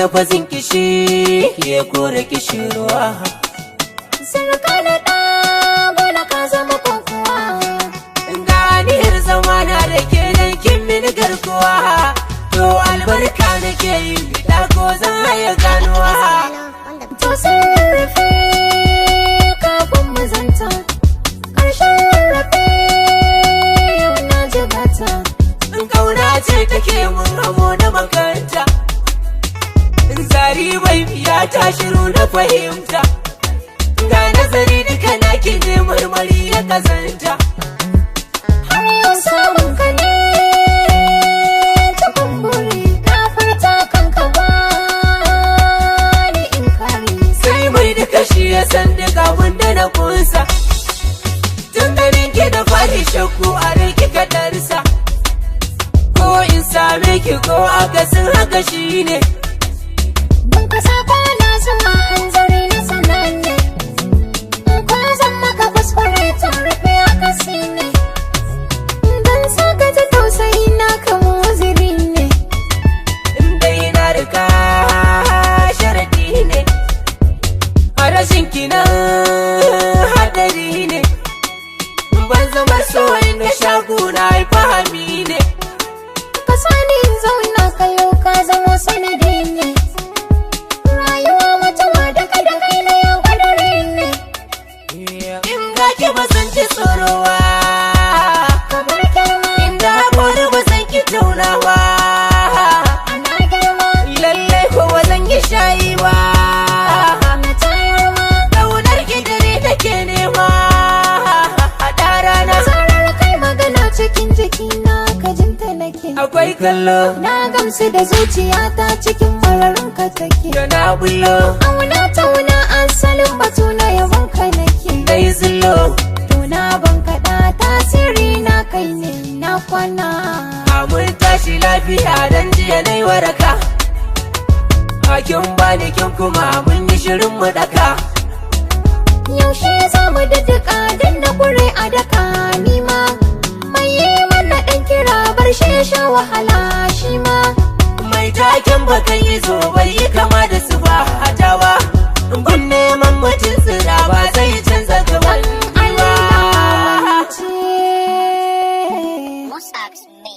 lafazin kishi ya kore kishirwa. Sarka da ɗa bola ka zama kokowa. Ganiyar zamana da ke nan kin mini garkuwa. To albarka nake yi da ko zan haya ganuwa. To sun rarrafe kafin mu zanta, ƙarshen rarrafe yau na jigata. Kauna ce take mun hamo da makanta. Zari bai biya ta shiru na fahimta. Ga nazari duka na ki ne marmari ya kazanta. Har yau samun ka ne ta kumburi, ka furta kanka ba ni in kare. Sai mai da kashi ya san duka wanda na kunsa. Tun ganin ki da fari shakku a rai kika darsa. Ko in same ki ko akasin haka shi ne. Ban ka sako na zuwa hanzari na sananne, ko zan maka kuskure ta rufe akasi ne. Dan saka ta tausayi na kamo ziri ne. Dai na rika sharadi ne. A rashin ki nan hadari ne. Ban zama so na shaguna fahami ne. Ka sani in zauna kayo ka zamo sanadi ne. Rayuwa mutuwa daga da kai na yau kadari ne. In ga ki ba san ki tsorowa. Kamar girma Inda haƙori ba san ki taunawa. ana girma Lallai ko ba zan yi shayi ba. na tayarwa. Ƙaunar ki dare take nema. Haɗa rana. Zarar kai magana cikin jikina ka jinta nake. Akwai kallo Na gamsu da zuciyata cikin mararin ka take. da na bullo. Auna tauna asalin batu na yabon ka nake. Dai zullo. Tuna ban kaɗa tasiri na kai ne na kwana. Mun tashi lafiya dan jiya nai waraka. Hakin bani kin kuma mun yi shirin mu daka. Yaushe za mu daddaka dan da kure a daka nima. Mai yi mana ɗan kira bar shi ya sha wahala shi ma. Mai taken bakan yi zo bai yi kama da su ba hatawa. Gun neman mutum tsira ba zai canza gaban Allah ba. ce. Mossack's me.